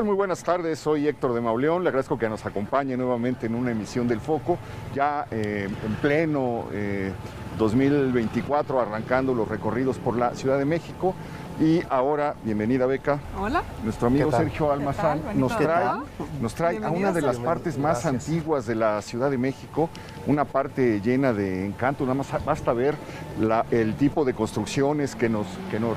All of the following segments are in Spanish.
Muy buenas tardes, soy Héctor de Mauleón, le agradezco que nos acompañe nuevamente en una emisión del Foco, ya en pleno 2024, arrancando los recorridos por la Ciudad de México. Y ahora, bienvenida Beca. Hola. Nuestro amigo Sergio Almazán nos trae a una de las partes más antiguas de la Ciudad de México, una parte llena de encanto. Nada más basta ver el tipo de construcciones que nos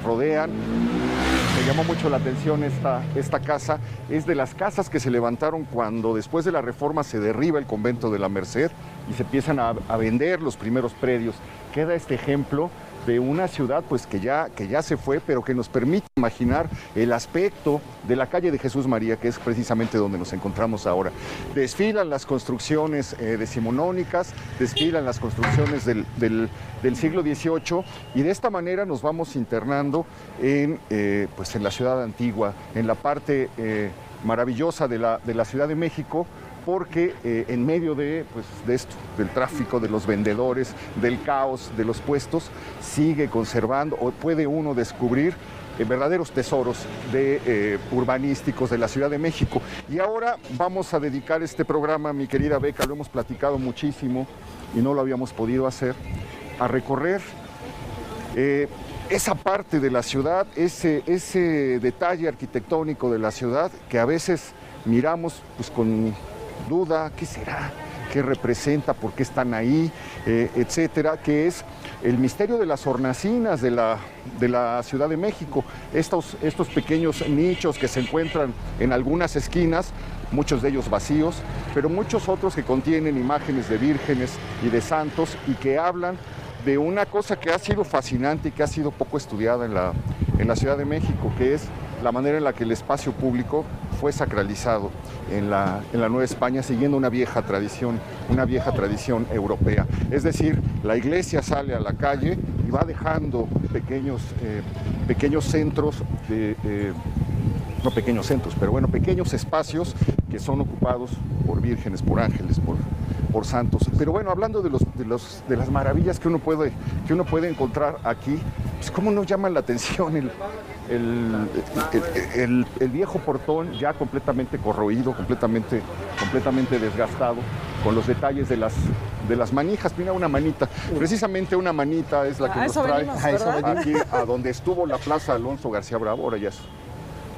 rodean. Me llamó mucho la atención esta casa. Es de las casas que se levantaron cuando después de la Reforma se derriba el convento de la Merced y se empiezan a vender los primeros predios. Queda este ejemplo de una ciudad pues que ya se fue, pero que nos permite imaginar el aspecto de la calle de Jesús María, que es precisamente donde nos encontramos ahora. Desfilan las construcciones decimonónicas, desfilan las construcciones del siglo XVIII, y de esta manera nos vamos internando en la ciudad antigua, en la parte maravillosa de la Ciudad de México, porque en medio de esto, del tráfico, de los vendedores, del caos, de los puestos, sigue conservando, o puede uno descubrir verdaderos tesoros urbanísticos de la Ciudad de México. Y ahora vamos a dedicar este programa, mi querida Beca, lo hemos platicado muchísimo y no lo habíamos podido hacer, a recorrer esa parte de la ciudad, ese detalle arquitectónico de la ciudad que a veces miramos con duda, ¿qué será? ¿Qué representa? ¿Por qué están ahí? Etcétera, que es el misterio de las hornacinas de la Ciudad de México. Estos pequeños nichos que se encuentran en algunas esquinas, muchos de ellos vacíos, pero muchos otros que contienen imágenes de vírgenes y de santos y que hablan de una cosa que ha sido fascinante y que ha sido poco estudiada en la Ciudad de México, que es la manera en la que el espacio público fue sacralizado en la Nueva España, siguiendo una vieja tradición europea. Es decir, la iglesia sale a la calle y va dejando pequeños centros, no pequeños centros, pero bueno, pequeños espacios que son ocupados por vírgenes, por ángeles, por santos. Pero bueno, hablando de las maravillas que uno puede encontrar aquí, pues cómo nos llama la atención el viejo portón ya completamente corroído, completamente desgastado, con los detalles de las manijas. Mira, una manita, precisamente una manita es la que nos trae aquí a donde estuvo la Plaza Alonso García Bravo. Ahora ya es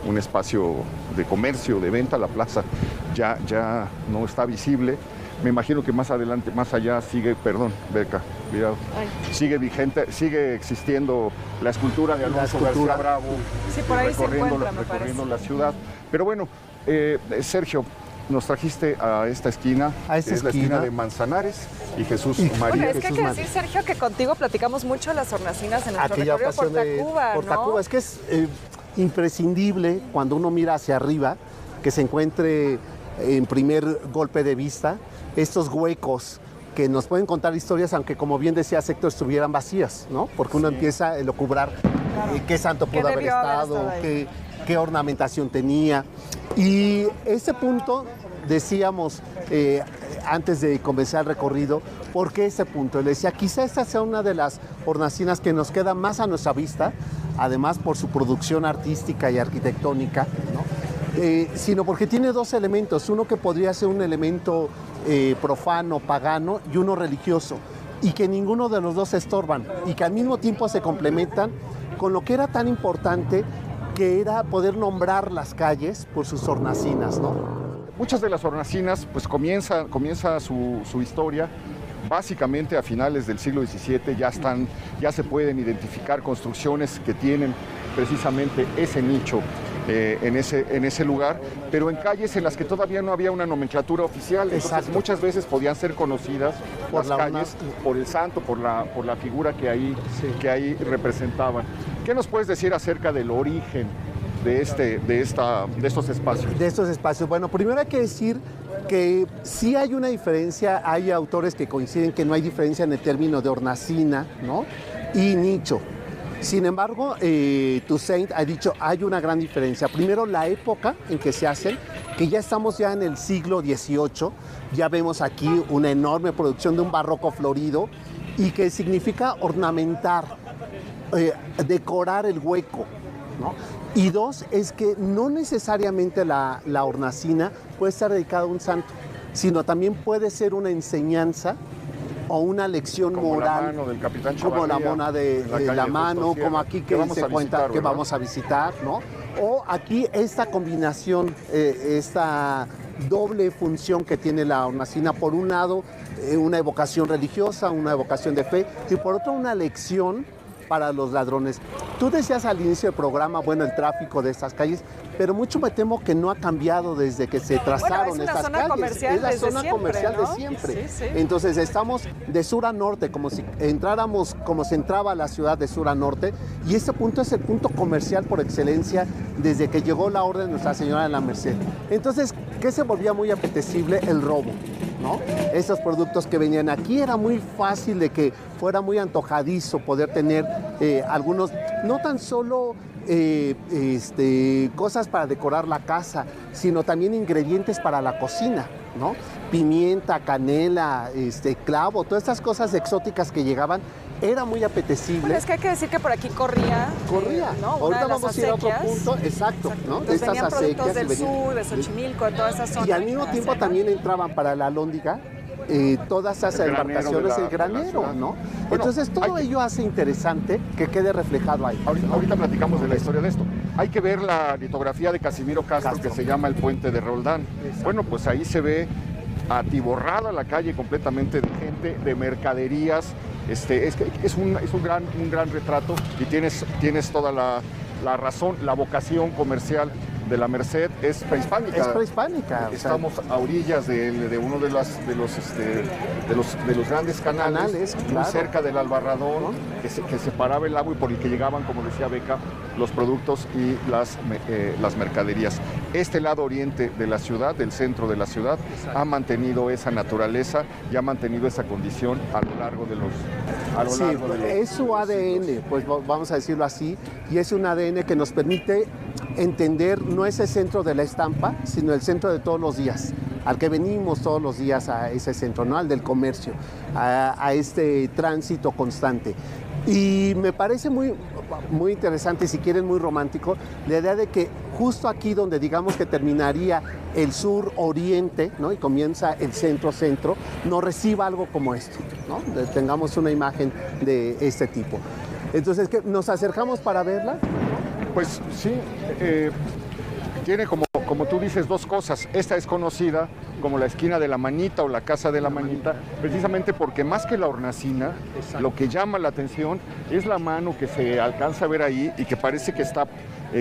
un espacio de comercio, de venta. La plaza ya no está visible. Me imagino que más adelante, más allá, Beca, cuidado, sigue vigente, sigue existiendo la escultura de Alonso García Bravo, sí, por ahí recorriendo la ciudad. Pero bueno, Sergio, nos trajiste a esta esquina, es la esquina de Manzanares y Jesús María. Bueno, es que hay que decir, Sergio, que contigo platicamos mucho de las hornacinas en nuestro recorrido por Tacuba, por Tacuba. Es que es imprescindible cuando uno mira hacia arriba que se encuentre en primer golpe de vista estos huecos que nos pueden contar historias, aunque como bien decía Héctor, estuvieran vacías, ¿no? Porque uno empieza a elucubrar qué santo pudo haber estado, qué ornamentación tenía. Y ese punto, decíamos antes de comenzar el recorrido, ¿por qué ese punto? Le decía, quizá esta sea una de las hornacinas que nos queda más a nuestra vista, además por su producción artística y arquitectónica, ¿no? Sino porque tiene dos elementos, uno que podría ser un elemento profano, pagano, y uno religioso, y que ninguno de los dos se estorban, y que al mismo tiempo se complementan con lo que era tan importante, que era poder nombrar las calles por sus hornacinas, ¿no? Muchas de las hornacinas, pues comienza su historia básicamente a finales del siglo XVII. Ya se pueden identificar construcciones que tienen precisamente ese nicho en ese lugar, pero en calles en las que todavía no había una nomenclatura oficial. Entonces, muchas veces podían ser conocidas por las calles por el santo, por la figura que ahí representaban. ¿Qué nos puedes decir acerca del origen de estos espacios? De estos espacios. Bueno, primero hay que decir que sí hay una diferencia. Hay autores que coinciden que no hay diferencia en el término de hornacina, ¿no? y nicho. Sin embargo, Toussaint ha dicho, hay una gran diferencia. Primero, la época en que se hacen, que ya estamos ya en el siglo XVIII, ya vemos aquí una enorme producción de un barroco florido y que significa ornamentar, decorar el hueco, ¿no? Y dos, es que no necesariamente la hornacina puede estar dedicada a un santo, sino también puede ser una enseñanza o una lección como moral, la mano del Capitán como la mona de la mano, como aquí que se cuenta que vamos a visitar, ¿no? O aquí esta combinación, esta doble función que tiene la hornacina, por un lado una evocación religiosa, una evocación de fe, y por otro una lección para los ladrones. Tú decías al inicio del programa, bueno, el tráfico de estas calles, pero mucho me temo que no ha cambiado desde que se trazaron estas calles. Es la zona comercial de siempre. Sí. Entonces estamos de sur a norte, como si entráramos, como se entraba a la ciudad de sur a norte, y este punto es el punto comercial por excelencia desde que llegó la orden de Nuestra Señora de la Merced. Entonces, ¿qué se volvía muy apetecible? El robo, ¿no? Esos productos que venían aquí era muy fácil de que fuera muy antojadizo poder tener algunos, no tan solo cosas para decorar la casa, sino también ingredientes para la cocina, ¿no? Pimienta, canela, clavo, todas estas cosas exóticas que llegaban, era muy apetecible. Bueno, es que hay que decir que por aquí corría. ¿No? Ahorita vamos a ir a otro punto, exacto. ¿no? De estas acequias del sur, de Xochimilco, de toda esa zona. Y al mismo tiempo también entraban para la alhóndiga todas esas embarcaciones, el granero, ¿no? Bueno, entonces todo ello hace interesante que quede reflejado ahí. Ahorita platicamos de la historia de esto. Hay que ver la litografía de Casimiro Castro, que se llama El Puente de Roldán. Exacto. Bueno, pues ahí se ve atiborrada la calle completamente de gente, de mercaderías. Es un gran retrato y tienes toda la razón, la vocación comercial de la Merced es prehispánica. Es prehispánica. Estamos a orillas de uno de los grandes canales muy claro, cerca del Albarradón, que separaba el agua y por el que llegaban, como decía Beca, los productos y las mercaderías. Este lado oriente de la ciudad, del centro de la ciudad, ha mantenido esa naturaleza y ha mantenido esa condición a lo largo de los... es su ADN, pues vamos a decirlo así, y es un ADN que nos permite entender no ese centro de la estampa, sino el centro de todos los días, al que venimos todos los días a ese centro, ¿no? Al del comercio, a este tránsito constante. Y me parece muy interesante, si quieren muy romántico, la idea de que justo aquí donde digamos que terminaría el sur oriente, ¿no? Y comienza el centro, nos reciba algo como esto, ¿no? Tengamos una imagen de este tipo. Entonces, ¿qué? ¿Nos acercamos para verla? Pues sí, tiene como tú dices dos cosas. Esta es conocida como la esquina de la manita o la casa de la manita, precisamente porque más que la hornacina, lo que llama la atención es la mano que se alcanza a ver ahí y que parece que está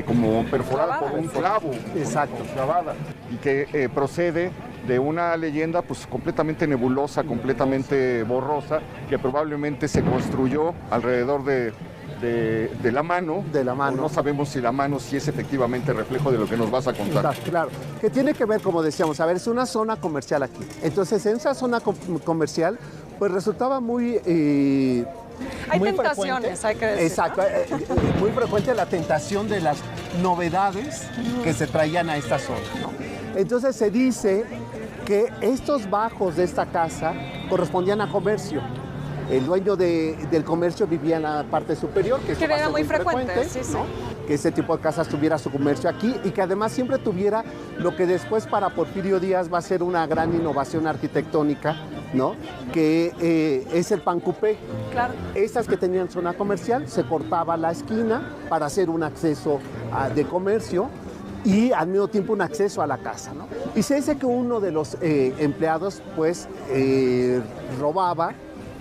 como perforada por un clavo. Exacto. Clavada, y que procede de una leyenda pues completamente nebulosa, completamente borrosa, que probablemente se construyó alrededor de la mano. De la mano. No sabemos si la mano sí es efectivamente reflejo de lo que nos vas a contar. Claro, que tiene que ver, como decíamos, a ver, es una zona comercial aquí. Entonces, en esa zona comercial, pues resultaba muy... hay muy tentaciones, hay que decir. Exacto, ¿no? Muy frecuente la tentación de las novedades que se traían a esta zona, ¿no? Entonces se dice que estos bajos de esta casa correspondían a comercio. El dueño del comercio vivía en la parte superior, que era muy frecuente, sí, ¿no? Que ese tipo de casas tuviera su comercio aquí y que además siempre tuviera lo que después para Porfirio Díaz va a ser una gran innovación arquitectónica, ¿no? Que es el pancupé. Claro. Estas que tenían zona comercial, se cortaba la esquina para hacer un acceso de comercio y al mismo tiempo un acceso a la casa, ¿no? Y se dice que uno de los empleados pues robaba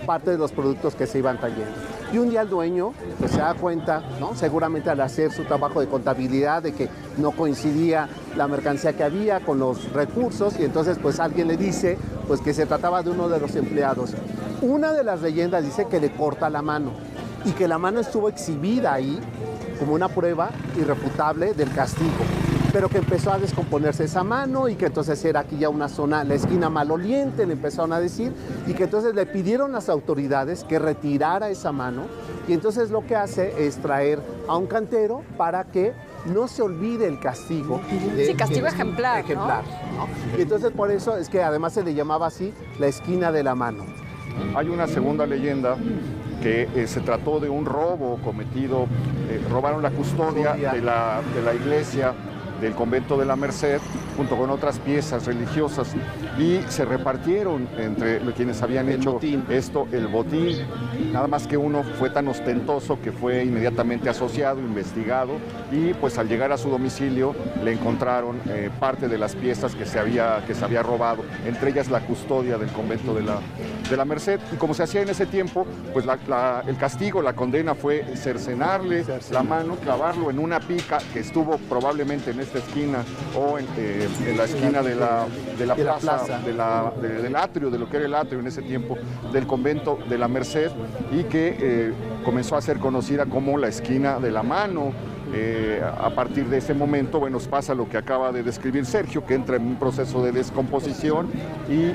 parte de los productos que se iban trayendo. Y un día el dueño pues, se da cuenta, ¿no? Seguramente al hacer su trabajo de contabilidad, de que no coincidía la mercancía que había con los recursos, y entonces pues alguien le dice pues, que se trataba de uno de los empleados. Una de las leyendas dice que le corta la mano y que la mano estuvo exhibida ahí como una prueba irrefutable del castigo. pero que empezó a descomponerse esa mano y que entonces era aquí ya una zona, la esquina maloliente, le empezaron a decir, y que entonces le pidieron a las autoridades que retirara esa mano, y entonces lo que hace es traer a un cantero para que no se olvide el castigo. Sí, castigo ejemplar, ¿no? Y entonces por eso es que además se le llamaba así la esquina de la mano. Hay una segunda leyenda que se trató de un robo cometido, robaron la custodia de la iglesia del convento de la Merced junto con otras piezas religiosas y se repartieron entre quienes habían hecho esto el botín, nada más que uno fue tan ostentoso que fue inmediatamente asociado, investigado y pues al llegar a su domicilio le encontraron parte de las piezas que se había robado, entre ellas la custodia del convento de la Merced, y como se hacía en ese tiempo, pues el castigo, la condena fue cercenarle la mano, clavarlo en una pica que estuvo probablemente en esta esquina o en la esquina de la plaza, del atrio, de lo que era el atrio en ese tiempo, del convento de la Merced, y que comenzó a ser conocida como la esquina de la mano. A partir de ese momento, bueno, pasa lo que acaba de describir Sergio, que entra en un proceso de descomposición y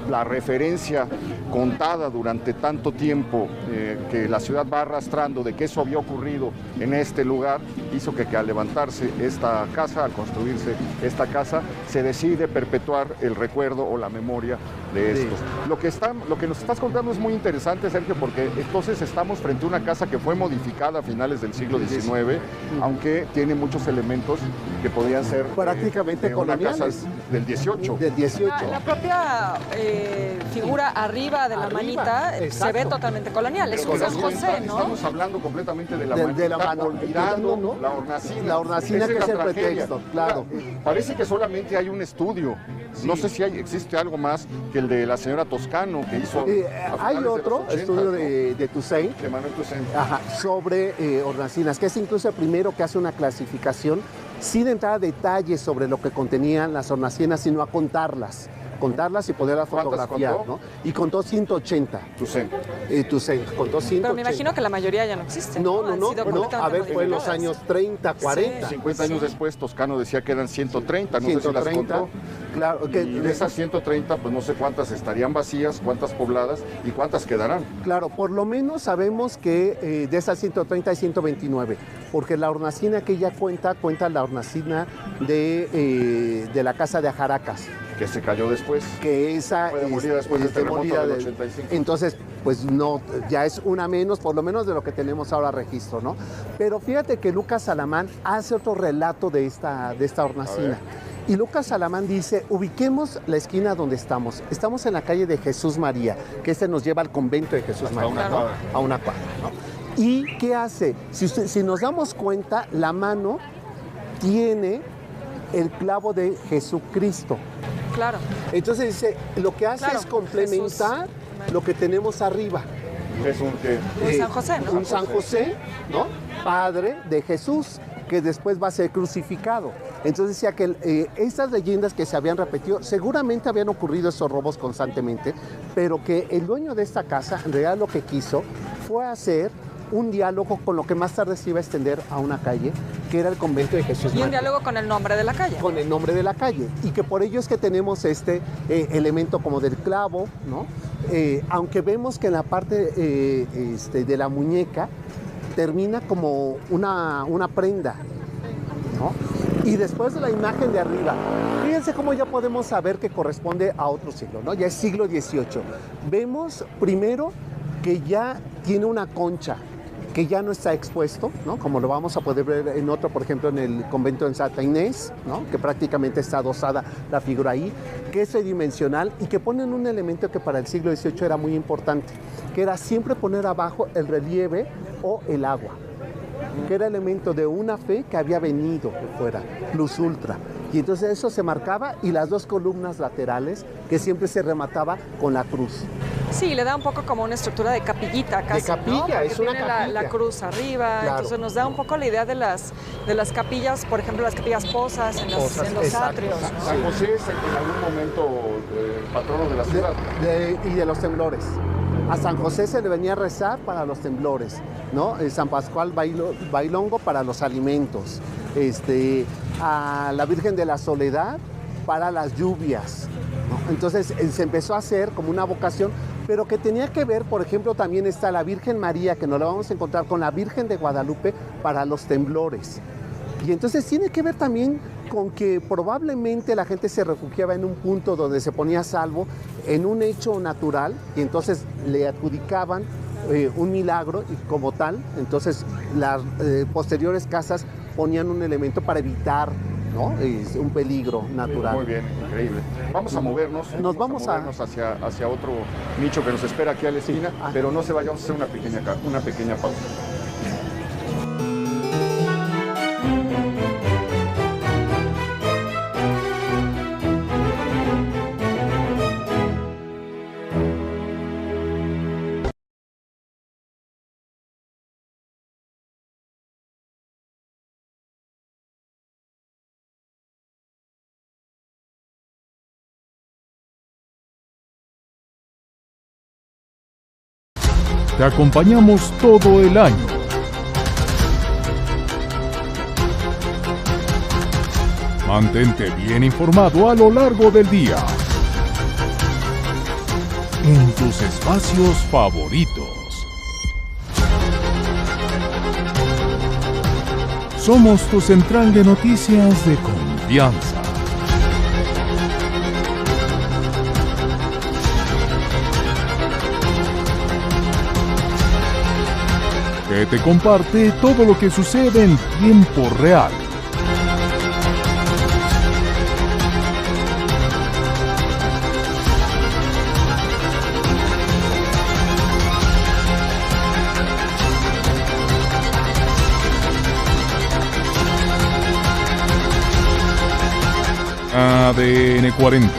la referencia contada durante tanto tiempo que la ciudad va arrastrando de que eso había ocurrido en este lugar, hizo que al levantarse esta casa, al construirse esta casa, se decide perpetuar el recuerdo o la memoria de esto. Lo que nos estás contando es muy interesante, Sergio, porque entonces estamos frente a una casa que fue modificada a finales del siglo XIX, aunque tiene muchos elementos que podían ser prácticamente coloniales. Una casa del 18. Del 18. La propia figura arriba de la manita se ve totalmente colonial. Es un San José, ¿no? Estamos hablando completamente de la mano, olvidando, ¿no? La hornacina. La hornacina que es el pretexto, claro. Parece que solamente hay un estudio. Sí. No sé si existe algo más que el de la señora Toscano que hizo. Hay otro estudio de Toussaint, de Manuel Toussaint, sobre hornacinas, que es incluso el primero que hace una clasificación sin entrar a detalles sobre lo que contenían las hornacinas, sino a contarlas y poderlas fotografiar, ¿no? Y contó 180. Toussaint contó 180. Pero me imagino que la mayoría ya no existe. No, a ver, fue en los años 30, 40. 50 años después, Toscano decía que eran 130, no 130, sé si las contó. Claro, y de esas 130, pues no sé cuántas estarían vacías, cuántas pobladas y cuántas quedarán. Claro, por lo menos sabemos que de esas 130 hay 129, porque la hornacina que ella cuenta la hornacina de la casa de Ajaracas. Que se cayó después. Que esa fue demolida después del terremoto del 85. Entonces, pues no, ya es una menos, por lo menos de lo que tenemos ahora registro, ¿no? Pero fíjate que Lucas Salamán hace otro relato de esta hornacina. Y Lucas Salamán dice, ubiquemos la esquina donde estamos. Estamos en la calle de Jesús María, que nos lleva al convento de Jesús María. A una cuadra, ¿no? ¿Y qué hace? Si nos damos cuenta, la mano tiene el clavo de Jesucristo. Claro. Entonces dice, lo que hace es complementar lo que tenemos arriba. Es un San José, ¿no? Un San José, ¿no? Padre de Jesús, que después va a ser crucificado. Entonces decía que estas leyendas que se habían repetido, seguramente habían ocurrido esos robos constantemente, pero que el dueño de esta casa, en realidad lo que quiso fue hacer un diálogo con lo que más tarde se iba a extender a una calle, que era el convento de Jesús María. Y un diálogo con el nombre de la calle. Con el nombre de la calle. Y que por ello es que tenemos este elemento como del clavo, ¿no? Aunque vemos que en la parte de la muñeca termina como una prenda, ¿no? Y después de la imagen de arriba, fíjense cómo ya podemos saber que corresponde a otro siglo, ¿no? Ya es siglo XVIII. Vemos primero que ya tiene una concha, que ya no está expuesto, ¿no? Como lo vamos a poder ver en otro, por ejemplo, en el convento de Santa Inés, ¿no? Que prácticamente está adosada la figura ahí, que es tridimensional y que ponen un elemento que para el siglo XVIII era muy importante, que era siempre poner abajo el relieve o el agua, que era elemento de una fe que había venido de fuera, plus ultra. Y entonces eso se marcaba, y las dos columnas laterales que siempre se remataba con la cruz. Sí, le da un poco como una estructura de capillita casi, de capilla, ¿no? Es una capilla. La cruz arriba, claro. Entonces nos da un poco la idea de las capillas, por ejemplo, las capillas posas en los atrios, ¿no? San José es en algún momento patrono de la ciudad. Y de los temblores. A San José se le venía a rezar para los temblores, ¿no? San Pascual Bailongo para los alimentos. a la Virgen de la Soledad para las lluvias, ¿no? Entonces se empezó a hacer como una vocación, pero que tenía que ver, por ejemplo, también está la Virgen María, que nos la vamos a encontrar con la Virgen de Guadalupe para los temblores. Y entonces tiene que ver también con que probablemente la gente se refugiaba en un punto donde se ponía a salvo en un hecho natural y entonces le adjudicaban un milagro y como tal, entonces las posteriores casas ponían un elemento para evitar, ¿no? Es un peligro natural. Muy bien, increíble. Vamos a movernos. Vamos a movernos hacia otro nicho que nos espera aquí a la esquina, sí. Pero no se vaya, vamos a hacer una pequeña pausa. Te acompañamos todo el año. Mantente bien informado a lo largo del día. En tus espacios favoritos. Somos tu central de noticias de confianza. Que te comparte todo lo que sucede en tiempo real. ADN 40.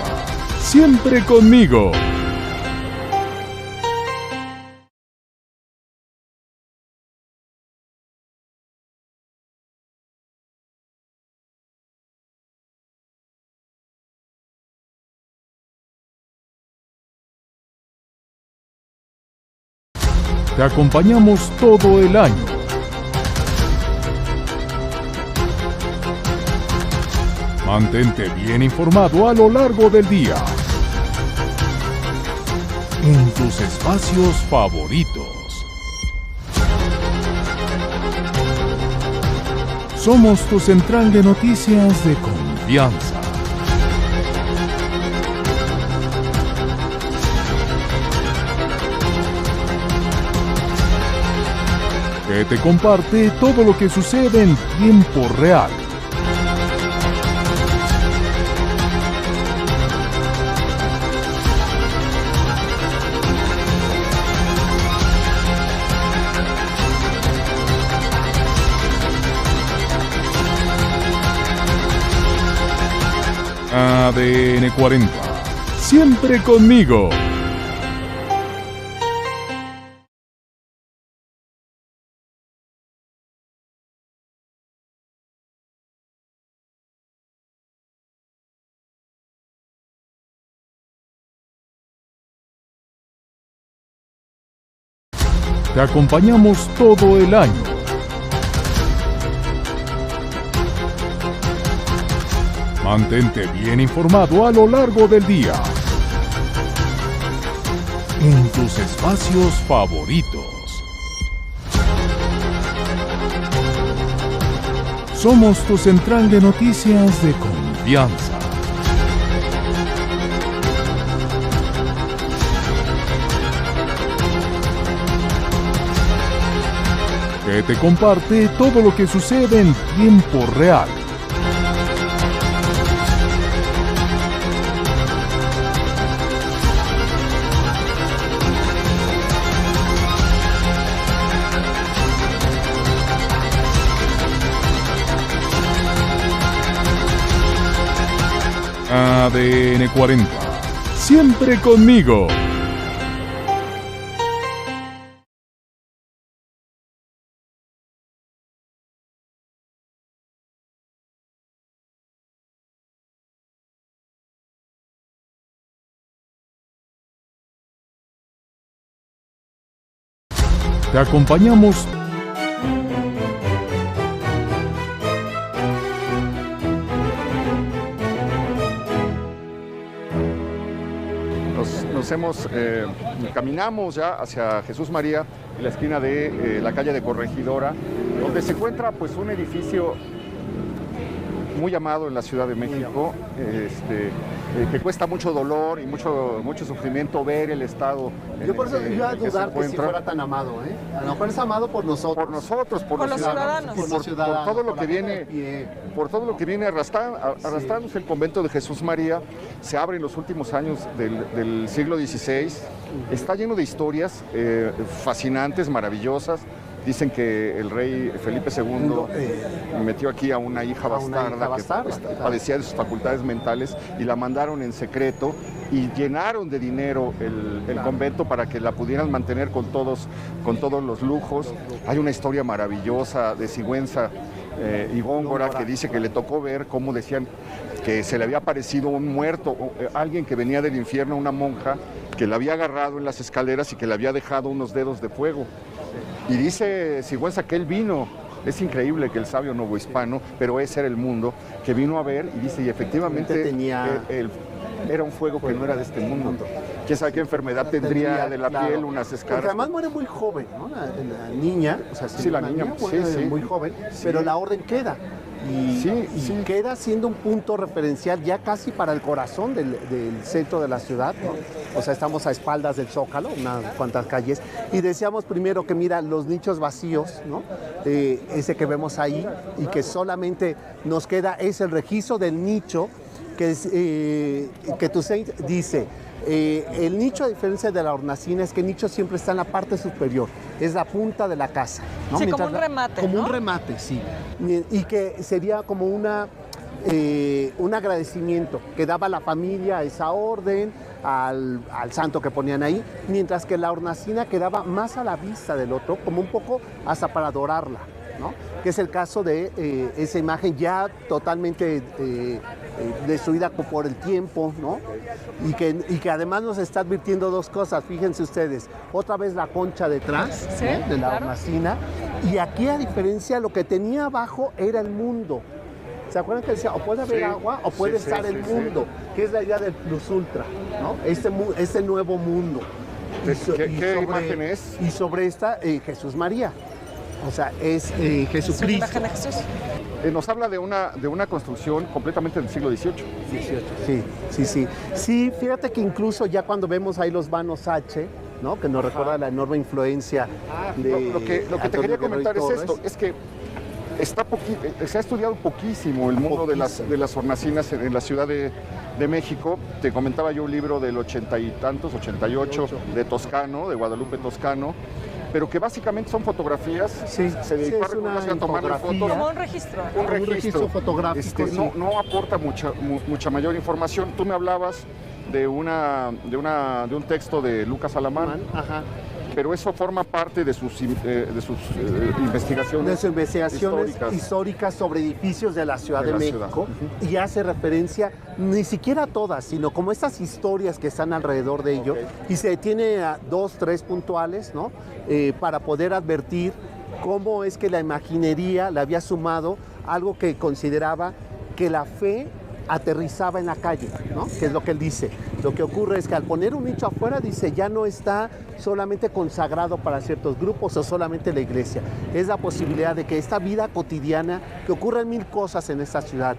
Siempre conmigo. Te acompañamos todo el año. Mantente bien informado a lo largo del día. En tus espacios favoritos. Somos tu central de noticias de confianza. Que te comparte todo lo que sucede en tiempo real. ADN 40. Siempre conmigo. Te acompañamos todo el año. Mantente bien informado a lo largo del día. En tus espacios favoritos. Somos tu central de noticias de confianza. Que te comparte todo lo que sucede en tiempo real. ADN 40. Siempre conmigo. Te acompañamos caminamos ya hacia Jesús María, en la esquina de la calle de Corregidora, donde se encuentra pues un edificio muy amado en la Ciudad de México, que cuesta mucho dolor y mucho sufrimiento ver el estado. Yo por eso iba a dudar que si fuera tan amado, ¿eh? A lo mejor es amado por nosotros. Por nosotros, por los ciudadanos. Por todo lo que viene arrastrándose el convento de Jesús María. Se abre en los últimos años del siglo XVI. Está lleno de historias fascinantes, maravillosas. Dicen que el rey Felipe II metió aquí a una hija bastarda que padecía de sus facultades mentales y la mandaron en secreto y llenaron de dinero el convento para que la pudieran mantener con todos los lujos. Hay una historia maravillosa de Sigüenza y Góngora que dice que le tocó ver cómo decían que se le había aparecido un muerto, alguien que venía del infierno, una monja que la había agarrado en las escaleras y que le había dejado unos dedos de fuego. Y dice Sigüenza que él vino, es increíble que el sabio novohispano, pero ese era el mundo, que vino a ver y dice, y efectivamente era un fuego que no era de este mundo. ¿Quién sabe qué enfermedad tendría de la piel, unas escaras? Porque además muere muy joven, ¿no? La niña, o sea, sí, la niña muere muy joven, pero la orden queda. Y queda siendo un punto referencial ya casi para el corazón del centro de la ciudad, ¿no? O sea, estamos a espaldas del Zócalo, unas cuantas calles, y decíamos primero que mira los nichos vacíos, ¿no? Ese que vemos ahí, y que solamente nos queda es el registro del nicho que Toussaint dice. El nicho, a diferencia de la hornacina, es que el nicho siempre está en la parte superior, es la punta de la casa, ¿no? Sí, como un remate, Como ¿no? un remate, sí. Y que sería como un agradecimiento que daba la familia a esa orden, al santo que ponían ahí, mientras que la hornacina quedaba más a la vista del otro, como un poco hasta para adorarla, ¿no? Que es el caso de esa imagen ya totalmente destruida por el tiempo, ¿no? Y que además nos está advirtiendo dos cosas, fíjense ustedes, otra vez la concha detrás, sí, ¿no? De la hornacina, y aquí a diferencia lo que tenía abajo era el mundo. ¿Se acuerdan que decía, o puede haber agua o puede estar el mundo? Que es la idea del plus ultra, ¿no? Este nuevo mundo. ¿Qué imagen es? Y sobre esta, Jesús María. O sea, es Jesucristo. Imagen de Jesús. Nos habla de una construcción completamente del siglo XVIII. Sí, fíjate que incluso ya cuando vemos ahí los vanos H, ¿no? Que nos recuerda la enorme influencia de lo que te quería comentar es esto, es que se ha estudiado poquísimo el mundo de las hornacinas en la Ciudad de México. Te comentaba yo un libro del 80 y tantos, 88, de Toscano, de Guadalupe Toscano, pero que básicamente son fotografías. Sí, se dedicó a tomarle fotos. Como un registro. Un registro fotográfico. No aporta mucha mayor información. Tú me hablabas de un texto de Lucas Alamán. Ajá. Pero eso forma parte de sus investigaciones. De sus investigaciones históricas sobre edificios de la Ciudad de México. Y hace referencia, ni siquiera a todas, sino como estas historias que están alrededor de ello. Y se detiene a 2, 3 puntuales, ¿no? Para poder advertir cómo es que la imaginería le había sumado algo que consideraba que la fe aterrizaba en la calle, ¿no? Que es lo que él dice. Lo que ocurre es que al poner un nicho afuera, dice, ya no está solamente consagrado para ciertos grupos o solamente la iglesia. Es la posibilidad de que esta vida cotidiana, que ocurren 1000 cosas en esta ciudad,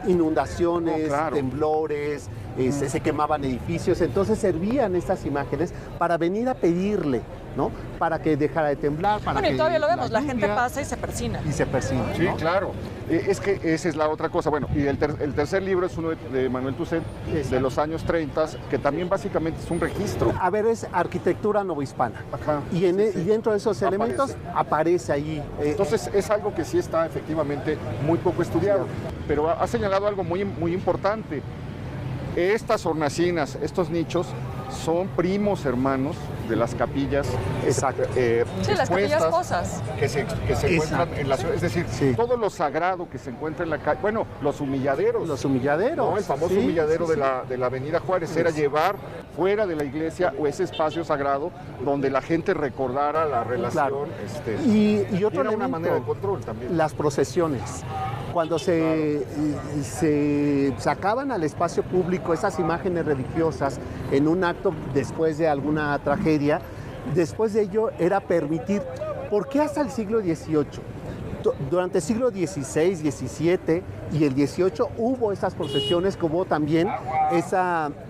inundaciones, temblores, se quemaban edificios, entonces servían estas imágenes para venir a pedirle, ¿no? Para que dejara de temblar, para que... y todavía lo vemos, la gente pasa y se persina. Sí, ¿no? Claro. Es que esa es la otra cosa. Bueno, y el tercer libro es uno de Manuel Toussaint, de los años 30, que también básicamente es un registro. A ver, es arquitectura novohispana. Ajá. Y dentro de esos elementos aparece ahí. Entonces es algo que sí está efectivamente muy poco estudiado. Pero ha señalado algo muy, muy importante. Estas hornacinas, estos nichos, son primos hermanos de las capillas. Exacto. Sí, las capillas posas. Que se encuentran en la ciudad. Es decir, todo lo sagrado que se encuentra en la calle. Bueno, los humilladeros. Los humilladeros. ¿No? El famoso humilladero de la Avenida Juárez era llevar fuera de la iglesia o ese espacio sagrado donde la gente recordara la relación. Claro. Y otro era una manera de control también. Las procesiones. cuando se sacaban al espacio público esas imágenes religiosas en un acto después de alguna tragedia, después de ello era permitir, ¿por qué hasta el siglo XVIII? Durante el siglo XVI, XVII y el XVIII hubo esas procesiones, que hubo también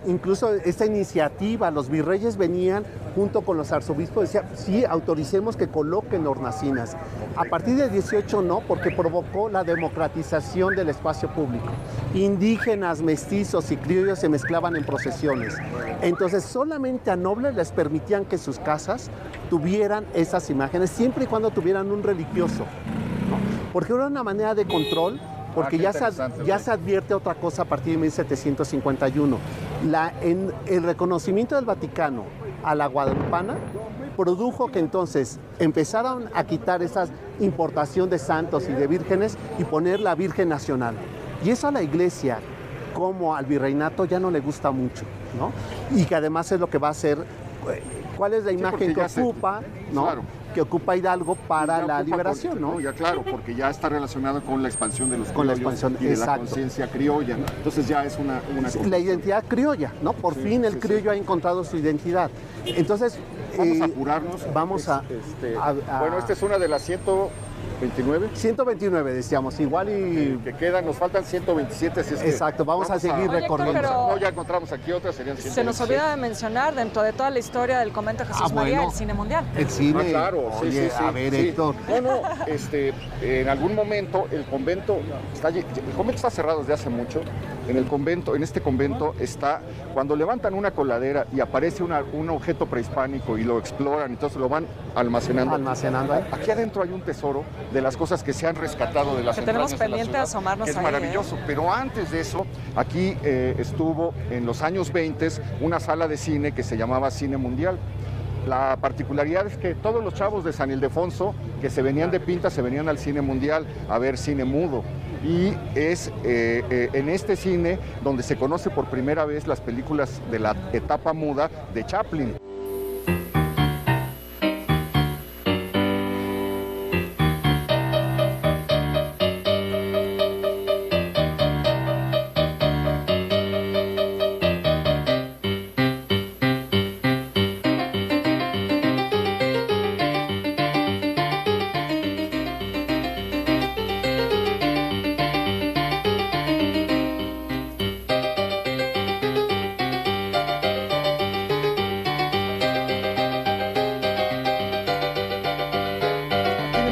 incluso esta iniciativa. Los virreyes venían junto con los arzobispos, decían, sí, autoricemos que coloquen hornacinas. A partir del XVIII no, porque provocó la democratización del espacio público. Indígenas, mestizos y criollos se mezclaban en procesiones. Entonces solamente a nobles les permitían que sus casas tuvieran esas imágenes, siempre y cuando tuvieran un religioso. Porque era una manera de control, porque ya se advierte otra cosa a partir de 1751. El reconocimiento del Vaticano a la guadalupana produjo que entonces empezaron a quitar esa importación de santos y de vírgenes y poner la Virgen Nacional. Y eso a la Iglesia, como al virreinato, ya no le gusta mucho, ¿no? Y que además es lo que va a hacer. ¿Cuál es la imagen que ocupa, ¿no? Claro. Que ocupa Hidalgo para la liberación, ¿no? Ya claro, porque ya está relacionado con la expansión de los criollos y de la conciencia criolla. Entonces ya es una la identidad criolla, ¿no? Por fin el criollo ha encontrado su identidad. Entonces vamos a apurarnos. Bueno, esta es una de las 129. 129 decíamos, igual y... Que quedan, nos faltan 127, así es. Exacto, vamos a seguir recorriendo. Pero ya encontramos aquí otras, serían 126. Se nos olvida de mencionar, dentro de toda la historia del convento Jesús María, el cine mundial. El cine, claro, oye, sí. A ver, Héctor. No, en algún momento el convento está cerrado desde hace mucho. En este convento está, cuando levantan una coladera y aparece un objeto prehispánico y lo exploran, entonces lo van almacenando. Ahí. Aquí adentro hay un tesoro de las cosas que se han rescatado de las entrañas de la ciudad. Tenemos pendiente de asomarnos es ahí. Es maravilloso, pero antes de eso, aquí estuvo en los años 20 una sala de cine que se llamaba Cine Mundial. La particularidad es que todos los chavos de San Ildefonso que se venían de pinta se venían al Cine Mundial a ver cine mudo. Y es en este cine donde se conoce por primera vez las películas de la etapa muda de Chaplin.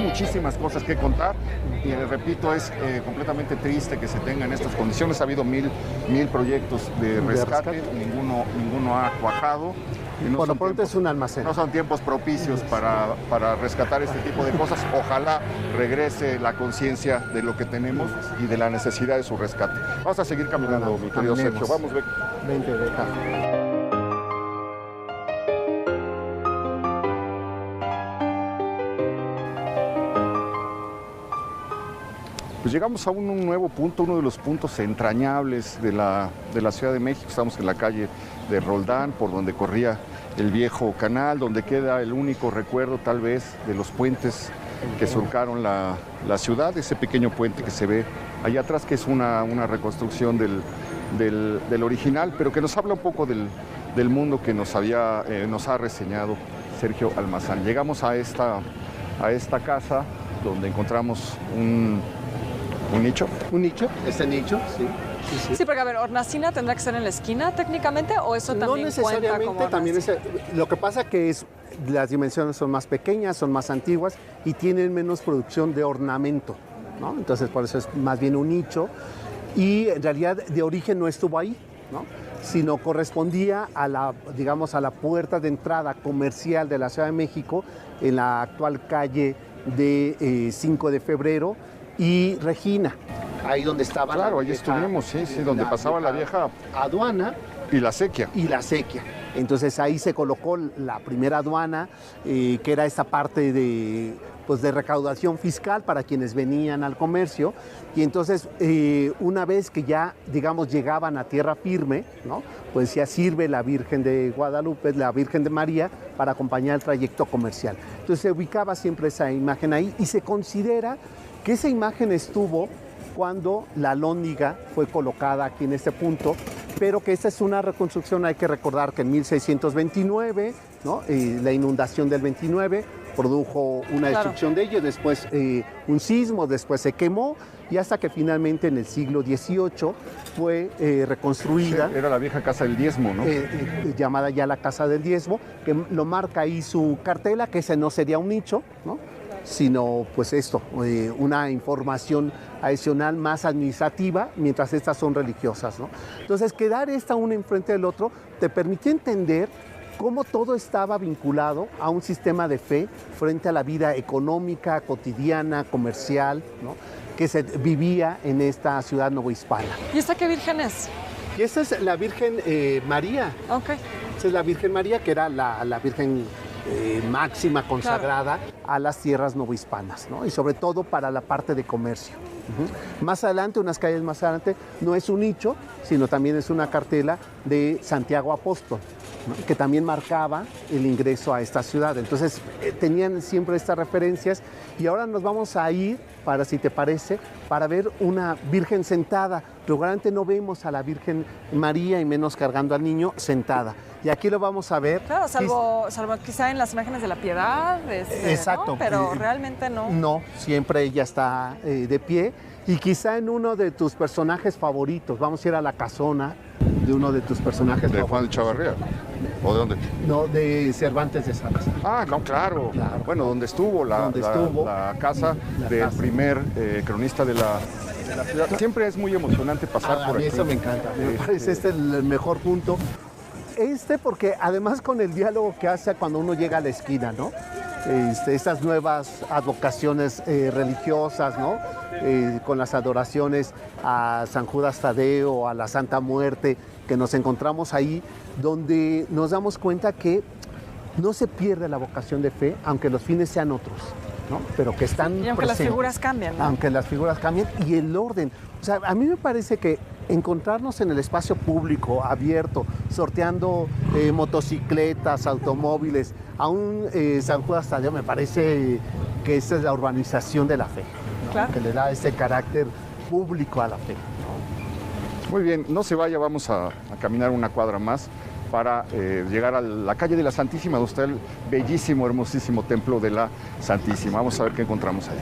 Muchísimas cosas que contar y les repito, es completamente triste que se tenga en estas condiciones. Ha habido mil proyectos de rescate, ninguno ha cuajado. Por lo pronto es un almacén. No son tiempos propicios para rescatar este tipo de cosas. Ojalá regrese la conciencia de lo que tenemos y de la necesidad de su rescate. Vamos a seguir caminando, mi querido Sergio. Vamos, Beca. Vente, Beca. Pues llegamos a un nuevo punto, uno de los puntos entrañables de la Ciudad de México. Estamos en la calle de Roldán, por donde corría el viejo canal, donde queda el único recuerdo tal vez de los puentes que surcaron la ciudad, ese pequeño puente que se ve allá atrás, que es una reconstrucción del original, pero que nos habla un poco del mundo que nos ha reseñado Sergio Almazán. Llegamos a esta casa donde encontramos un nicho. ¿Un nicho? ¿Este nicho? Sí. Sí, porque a ver, ¿hornacina tendrá que ser en la esquina técnicamente o eso también no necesariamente, cuenta como también lo que pasa que las dimensiones son más pequeñas, son más antiguas y tienen menos producción de ornamento, ¿no? Entonces por eso es más bien un nicho y en realidad de origen no estuvo ahí, ¿no? Sino correspondía a la puerta de entrada comercial de la Ciudad de México en la actual calle de 5 de febrero y Regina, ahí donde estaba. Claro, ahí estuvimos, sí, donde pasaba la vieja aduana. Y la sequía. Entonces ahí se colocó la primera aduana, que era esta parte de recaudación fiscal para quienes venían al comercio. Y entonces, una vez que ya, llegaban a tierra firme, ¿no? Pues ya sirve la Virgen de Guadalupe, la Virgen de María, para acompañar el trayecto comercial. Entonces se ubicaba siempre esa imagen ahí y se considera que esa imagen estuvo cuando la alhóndiga fue colocada aquí en este punto, pero que esta es una reconstrucción. Hay que recordar que en 1629, ¿no? La inundación del 29 produjo una destrucción de ello, después un sismo, después se quemó, y hasta que finalmente en el siglo XVIII fue reconstruida. Sí, era la vieja Casa del Diezmo, ¿no? Llamada ya la Casa del Diezmo, que lo marca ahí su cartela, que ese no sería un nicho, ¿no? Sino pues esto, una información adicional más administrativa, mientras estas son religiosas, ¿no? Entonces, quedar esta una enfrente del otro te permite entender cómo todo estaba vinculado a un sistema de fe frente a la vida económica, cotidiana, comercial, ¿no? Que se vivía en esta ciudad novohispana. ¿Y esta qué virgen es? Y esta es la Virgen María. Ok. Esta es la Virgen María, que era la Virgen máxima consagrada a las tierras novohispanas, ¿no? Y sobre todo para la parte de comercio. Más adelante, unas calles más adelante, no es un nicho, sino también es una cartela de Santiago Apóstol, ¿no? Que también marcaba el ingreso a esta ciudad. Entonces tenían siempre estas referencias, y ahora nos vamos a ir, para, si te parece, para ver una Virgen sentada. Regularmente no vemos a la Virgen María, y menos cargando al niño, sentada. Y aquí lo vamos a ver. Claro, salvo quizá en las imágenes de la Piedad. Exacto. ¿No? Pero realmente no. No, siempre ella está de pie. Y quizá en uno de tus personajes favoritos. Vamos a ir a la casona de uno de tus personajes favoritos. ¿De Juan de Chavarría? ¿O de dónde? No, de Cervantes de Sales. Ah, no, claro. Bueno, donde estuvo la casa del primer cronista de la ciudad. Siempre es muy emocionante pasar por aquí. Eso me encanta. Me parece este el mejor punto. Porque además con el diálogo que hace cuando uno llega a la esquina, ¿no? Estas nuevas advocaciones religiosas, ¿no? Con las adoraciones a San Judas Tadeo, a la Santa Muerte, que nos encontramos ahí, donde nos damos cuenta que no se pierde la vocación de fe, aunque los fines sean otros, ¿no? Pero que están y aunque presentes, las figuras cambian, ¿no? Aunque las figuras cambian, y el orden. O sea, a mí me parece que encontrarnos en el espacio público, abierto, sorteando motocicletas, automóviles, a un San Judas Tadeo, me parece que esa es la urbanización de la fe, ¿no? Claro. Que le da ese carácter público a la fe, ¿no? Muy bien, no se vaya, vamos a caminar una cuadra más para llegar a la calle de la Santísima, donde está el bellísimo, hermosísimo templo de la Santísima. Vamos a ver qué encontramos ahí.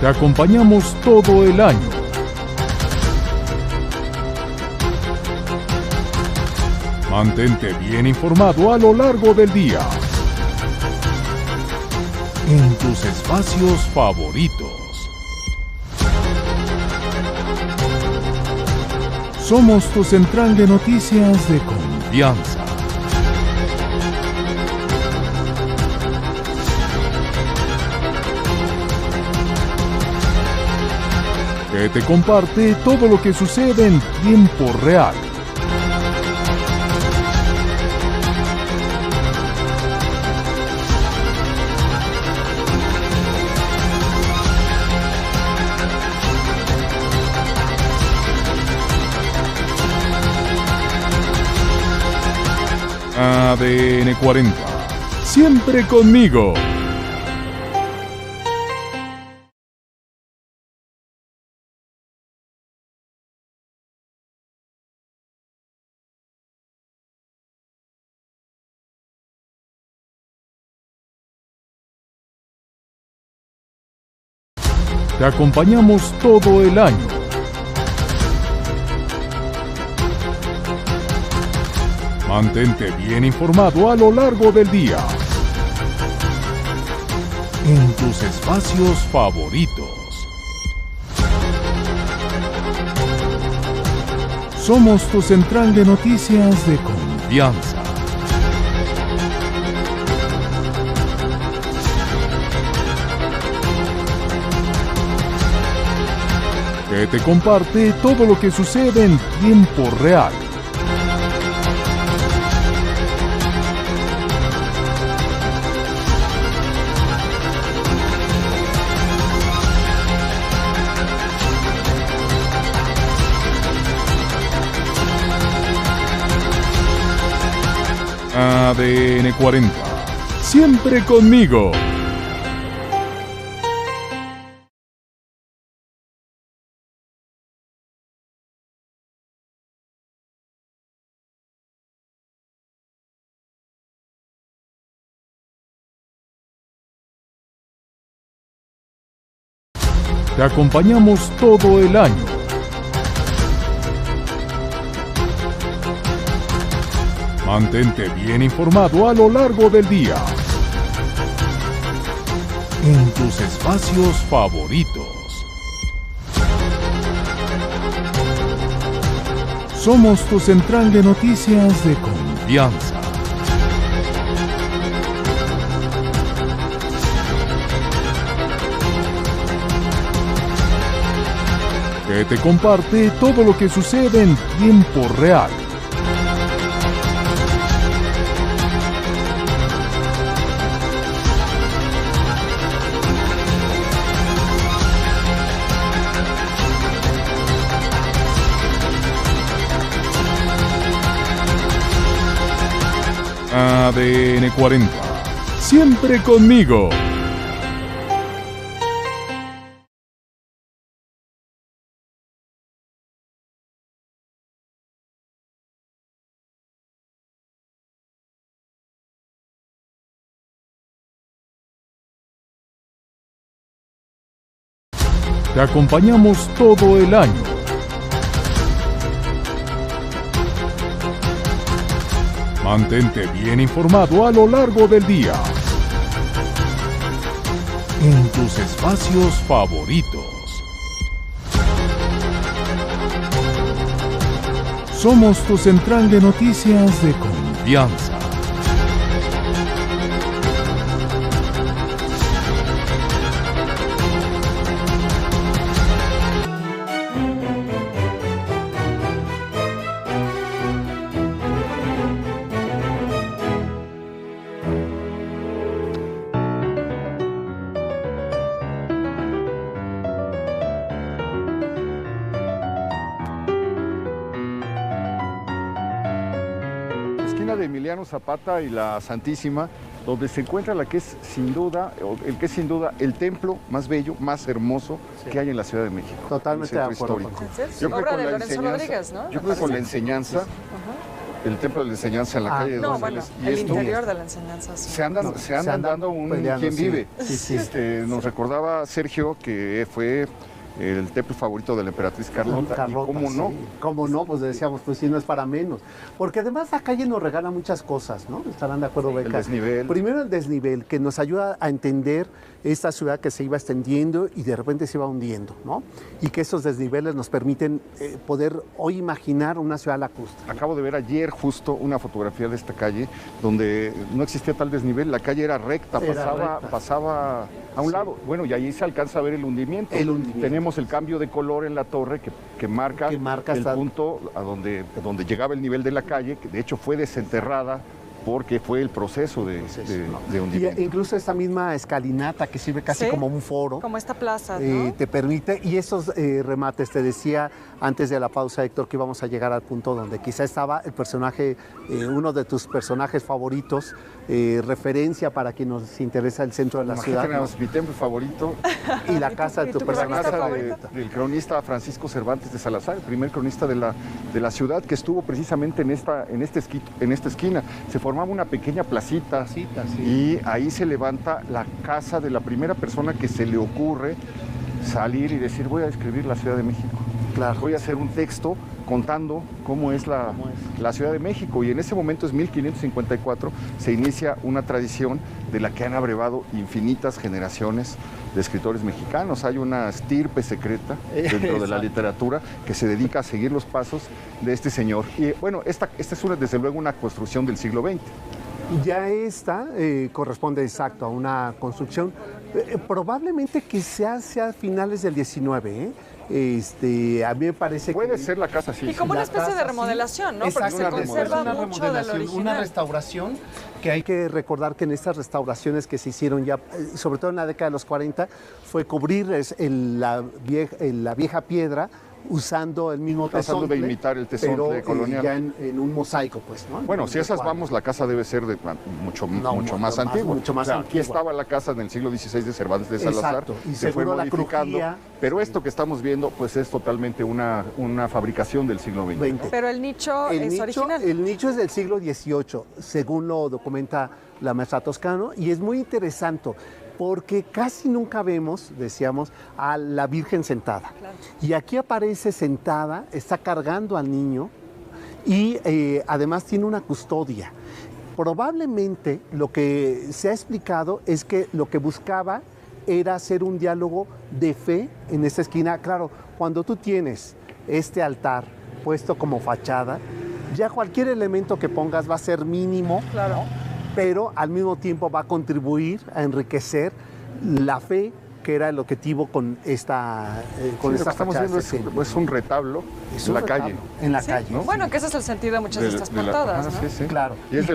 Te acompañamos todo el año. Mantente bien informado a lo largo del día. En tus espacios favoritos. Somos tu central de noticias de confianza. Que te comparte todo lo que sucede en tiempo real. ADN 40. Siempre conmigo. Te acompañamos todo el año. Mantente bien informado a lo largo del día. En tus espacios favoritos. Somos tu central de noticias de confianza. que te comparte todo lo que sucede en tiempo real. ADN 40. Siempre conmigo. Te acompañamos todo el año. Mantente bien informado a lo largo del día. En tus espacios favoritos. Somos tu central de noticias de confianza. Que te comparte todo lo que sucede en tiempo real. ADN 40. Siempre conmigo. Te acompañamos todo el año. Mantente bien informado a lo largo del día. En tus espacios favoritos. Somos tu central de noticias de confianza. Esquina de Emiliano Zapata y la Santísima, donde se encuentra la que es sin duda, el templo más bello, más hermoso que hay en la Ciudad de México. Totalmente de acuerdo. Obra de Lorenzo Rodríguez, ¿no? Yo creo que con la enseñanza, el templo de la enseñanza en la calle de Donceles, y el interior de la enseñanza. Sí. Se andan dando un quién vive. Sí. Nos recordaba Sergio que fue el templo favorito de la emperatriz Carlota. ¿Cómo no? Sí. ¿Cómo no? Pues decíamos, pues sí, no es para menos. Porque además la calle nos regala muchas cosas, ¿no? Estarán de acuerdo, Beca. El desnivel. Primero el desnivel, que nos ayuda a entender esta ciudad que se iba extendiendo y de repente se iba hundiendo, ¿no? Y que esos desniveles nos permiten poder hoy imaginar una ciudad lacustre. Acabo de ver ayer justo una fotografía de esta calle donde no existía tal desnivel, la calle era recta, pasaba a un lado. Bueno, y ahí se alcanza a ver el hundimiento. Tenemos el cambio de color en la torre que marca el punto a donde llegaba el nivel de la calle, que de hecho fue desenterrada porque fue el proceso de hundimiento. Y incluso esta misma escalinata que sirve casi como un foro. Como esta plaza, ¿no? Te permite, y esos remates, te decía antes de la pausa, Héctor, que íbamos a llegar al punto donde quizá estaba el personaje, uno de tus personajes favoritos, referencia para quien nos interesa el centro de la ciudad. Mi templo favorito. Y la casa de tu personaje favorito. Del cronista Francisco Cervantes de Salazar, el primer cronista de la ciudad, que estuvo precisamente en esta esquina. Se formaba una pequeña placita y ahí se levanta la casa de la primera persona que se le ocurre salir y decir: voy a escribir la Ciudad de México. Claro. Voy a hacer un texto contando cómo es la Ciudad de México. Y en ese momento, es 1554, se inicia una tradición de la que han abrevado infinitas generaciones de escritores mexicanos. Hay una estirpe secreta dentro de la literatura que se dedica a seguir los pasos de este señor. Y bueno, esta es desde luego una construcción del siglo XX. Ya esta corresponde exacto a una construcción, probablemente que se hace a finales del 19, a mí me parece Puede que... ser la casa, sí. Y como una La especie de casa, remodelación, ¿no? Exacto, Porque se conserva una mucho del original. Una restauración que hay que recordar que en estas restauraciones que se hicieron ya, sobre todo en la década de los 40, fue cubrir la vieja piedra usando el mismo tratando de imitar el tesontle colonial. Ya en un mosaico, pues, ¿no? Bueno, si esas vamos, la casa debe ser de mucho más antigua. Mucho más Aquí antigua. estaba la casa en el siglo XVI de Cervantes de Salazar. Exacto. Y se fue seguro la modificando, crujía. pero esto que estamos viendo, pues es totalmente una fabricación del siglo XX. Pero el nicho es original. El nicho es del siglo XVIII, según lo documenta la maestra Toscano, y es muy interesante porque casi nunca vemos, decíamos, a la Virgen sentada. Claro. Y aquí aparece sentada, está cargando al niño y además tiene una custodia. Probablemente lo que se ha explicado es que lo que buscaba era hacer un diálogo de fe en esta esquina. Claro, cuando tú tienes este altar puesto como fachada, ya cualquier elemento que pongas va a ser mínimo, Claro. ¿no? Pero al mismo tiempo va a contribuir a enriquecer la fe, que era el objetivo con esta Lo que estamos viendo es un retablo en la calle. En la Sí. calle. ¿No? Bueno, que ese es el sentido de muchas de estas portadas, ¿no? Sí. Claro. Y es de que-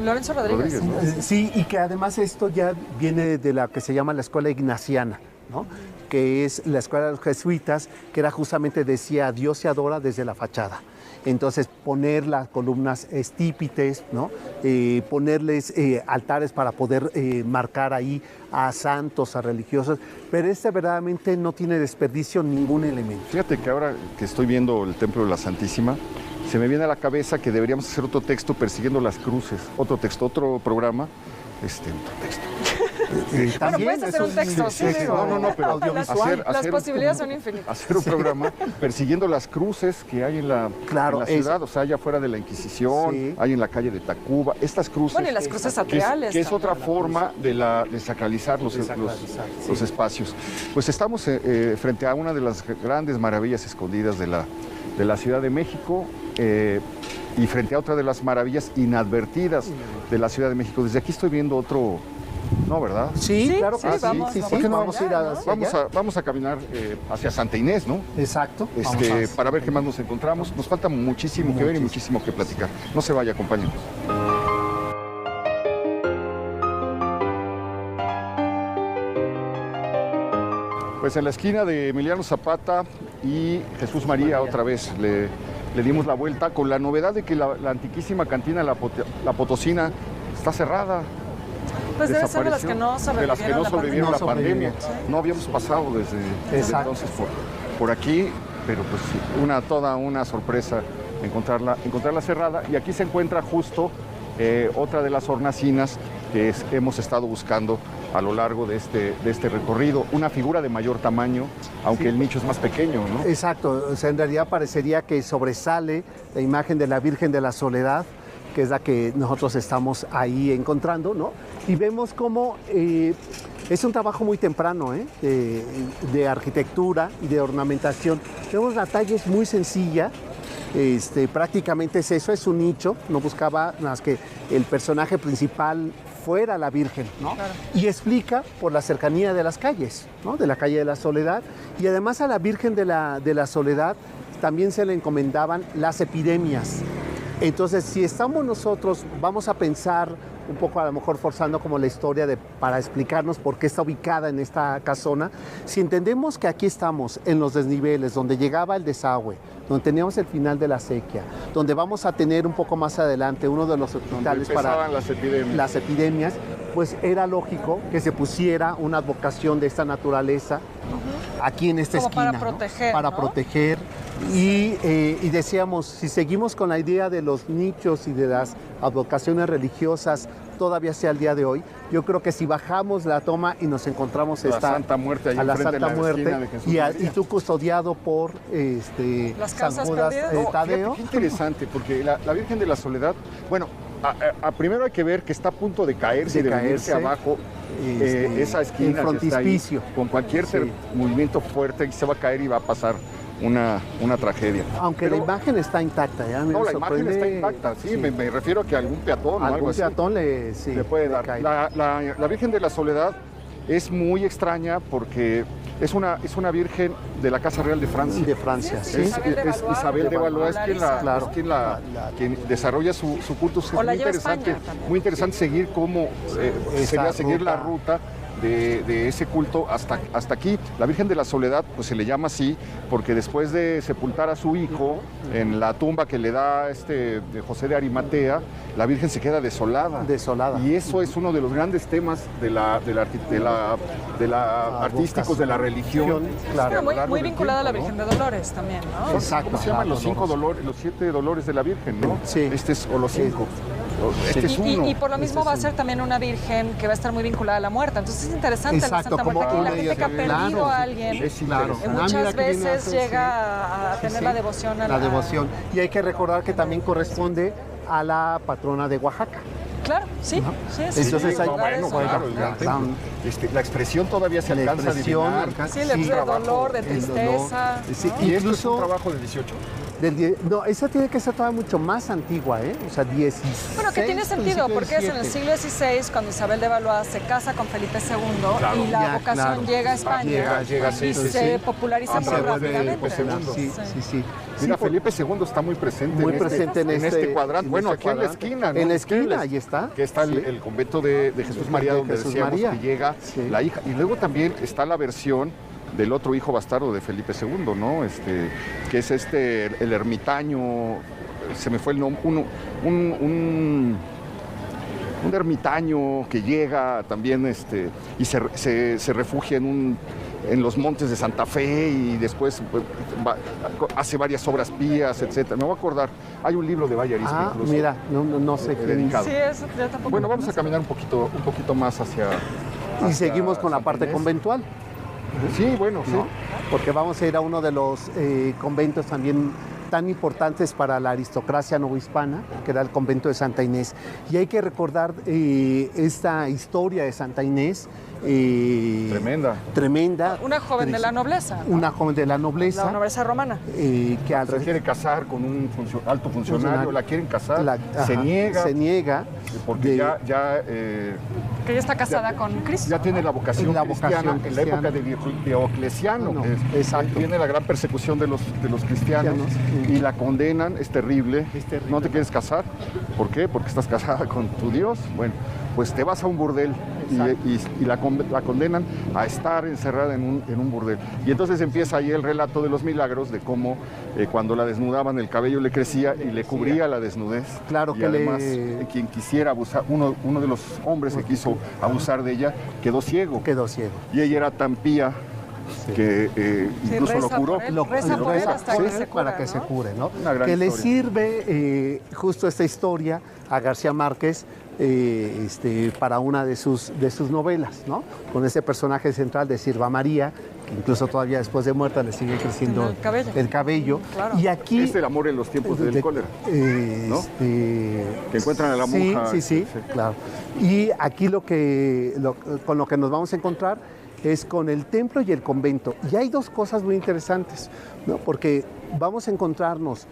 Lorenzo Rodríguez. ¿no? Sí, y que además esto ya viene de la que se llama la escuela ignaciana, ¿no? Que es la escuela de los jesuitas, que era justamente, decía, Dios se adora desde la fachada. Entonces, poner las columnas estípites, ¿no? Ponerles altares para poder marcar ahí a santos, a religiosos, pero verdaderamente no tiene desperdicio ningún elemento. Fíjate que ahora que estoy viendo el Templo de la Santísima, se me viene a la cabeza que deberíamos hacer otro texto persiguiendo las cruces, otro texto, otro programa, otro texto. Bueno, puedes hacer un texto, sí, digo. No, pero audiovisual. Las posibilidades son infinitas. Hacer un programa persiguiendo las cruces que hay en la ciudad, o sea, allá afuera de la Inquisición, Sí. hay en la calle de Tacuba, estas cruces. Bueno, y las cruces que atriales. es otra también. forma de sacralizar los espacios. Pues estamos frente a una de las grandes maravillas escondidas de la Ciudad de México y frente a otra de las maravillas inadvertidas de la Ciudad de México. Desde aquí estoy viendo otro... No, ¿verdad? Sí, Sí, claro sí, que sí. vamos, Sí, vamos sí, para vamos a ir allá, hacia allá. Vamos a caminar hacia Santa Inés, ¿no? Exacto. Vamos a- Para ver qué más nos encontramos. Nos falta muchísimo que ver y muchísimo que platicar. No se vaya, acompáñenos. Pues en la esquina de Emiliano Zapata y Jesús María otra vez le dimos la vuelta con la novedad de que la antiquísima cantina La Potosina está cerrada. Pues debe ser de las que no De las que no sobrevivieron a la pandemia. sobrevivieron. No habíamos pasado desde Exacto. entonces por aquí, pero pues toda una sorpresa encontrarla cerrada. Y aquí se encuentra justo otra de las hornacinas que hemos estado buscando a lo largo de este recorrido. Una figura de mayor tamaño, aunque el nicho es más pequeño, ¿no? Exacto, o sea, en realidad parecería que sobresale la imagen de la Virgen de la Soledad, que es la que nosotros estamos ahí encontrando, ¿no? Y vemos cómo es un trabajo muy temprano, de arquitectura y de ornamentación. Vemos la talla es muy sencilla, prácticamente es eso, es un nicho, no buscaba más que el personaje principal fuera la Virgen, ¿no? Claro. Y explica por la cercanía de las calles, ¿no? De la calle de la Soledad, y además a la Virgen de la Soledad también se le encomendaban las epidemias. Entonces, si estamos nosotros, vamos a pensar un poco a lo mejor forzando como la historia para explicarnos por qué está ubicada en esta casona. Si entendemos que aquí estamos en los desniveles, donde llegaba el desagüe, donde teníamos el final de la sequía, donde vamos a tener un poco más adelante uno de los hospitales para las epidemias, pues era lógico que se pusiera una advocación de esta naturaleza aquí en esta Como esquina. para proteger, ¿no? Para ¿no? proteger. Y decíamos, si seguimos con la idea de los nichos y de las advocaciones religiosas, todavía sea el día de hoy, yo creo que si bajamos la toma y nos encontramos La Santa Muerte ahí a la enfrente de Santa la Muerte esquina de Jesús y María. tú custodiado por Las San causas Judas perdidas. No, Tadeo. fíjate qué interesante, porque la Virgen de la Soledad, bueno, primero hay que ver que está a punto de caerse y de venirse abajo esa esquina el que está ahí, frontispicio. con cualquier Sí. movimiento fuerte y se va a caer y va a pasar una tragedia. Aunque la imagen está intacta, ¿ya? No, la imagen está intacta, sí. Me refiero a que algún peatón o algo así le puede dar. La Virgen de la Soledad es muy extraña porque es una virgen de la Casa Real de Francia. De Francia, sí. Es Isabel de Valois, quien desarrolla su culto. Es muy interesante seguir cómo sería seguir la ruta de ese culto hasta aquí. La Virgen de la Soledad, pues se le llama así porque después de sepultar a su hijo en la tumba que le da de José de Arimatea, la Virgen se queda desolada. Y eso es uno de los grandes temas artísticos de la religión. Claro. Muy vinculada a la Virgen de Dolores también, ¿no? Exacto. ¿Cómo se llaman los 5 dolores, los 7 dolores de la Virgen, no? Sí. O los 5. Este es uno. Y por lo mismo va a ser también una virgen que va a estar muy vinculada a la muerte. Entonces es interesante la Santa Muerte aquí. La gente que ha perdido a alguien muchas veces llega a tener la devoción a la devoción. Y hay que recordar que también corresponde a la patrona de Oaxaca. Claro, sí. Entonces hay la expresión todavía se alcanza a adivinar. Sí, el dolor, de tristeza. Y esto es un trabajo de 18. No, esa tiene que ser todavía mucho más antigua, O sea, 16. Bueno, que tiene sentido, porque es en el siglo XVI cuando Isabel de Valois se casa con Felipe II y la vocación llega a España y se populariza muy rápidamente. Sí. Mira, Felipe II está muy presente en este cuadrante. Bueno, aquí en la esquina, ¿no? En la esquina, ahí está. Que está el convento de Jesús María, donde decíamos que llega la hija. Y luego también está la versión del otro hijo bastardo de Felipe II, ¿no? Que es el ermitaño, se me fue el nombre, un ermitaño que llega también y se refugia en los montes de Santa Fe y después hace varias obras pías, etcétera. Me voy a acordar, hay un libro de Bayarismo incluso. Mira, no sé qué dedicado. Sí, eso yo tampoco. Bueno, vamos a caminar un poquito más hacia y seguimos con la parte conventual. Sí, bueno, sí. Porque vamos a ir a uno de los conventos también tan importantes para la aristocracia novohispana, que era el convento de Santa Inés. Y hay que recordar esta historia de Santa Inés. Tremenda. Una joven de la nobleza. Una joven de la nobleza. La nobleza romana. Que se quiere casar con un alto funcionario, la quieren casar, se niega. Porque que ella está casada con Cristo. Ya tiene la vocación cristiana en la época de Diocleciano. Exacto. Tiene la gran persecución de los cristianos y la condenan, es terrible. ¿No te quieres casar? ¿Por qué? Porque estás casada con tu Dios. Bueno, pues te vas a un burdel y la condenan a estar encerrada en un burdel. Y entonces empieza ahí el relato de los milagros, de cómo cuando la desnudaban el cabello le crecía y le cubría la desnudez. Claro, y además quien quisiera abusar, uno de los hombres que quiso abusar de ella, quedó ciego. Y ella era tan pía que incluso lo curó. Reza para que se cure, ¿no? Que le sirve justo esta historia a García Márquez para una de sus novelas, ¿no? Con ese personaje central de Sirva María, que incluso todavía después de muerta le sigue creciendo el cabello. Claro. Y aquí es el amor en los tiempos del cólera, ¿no? Que encuentran a la monja. Sí, claro. Y aquí con lo que nos vamos a encontrar es con el templo y el convento. Y hay dos cosas muy interesantes, ¿no? Porque vamos a encontrarnos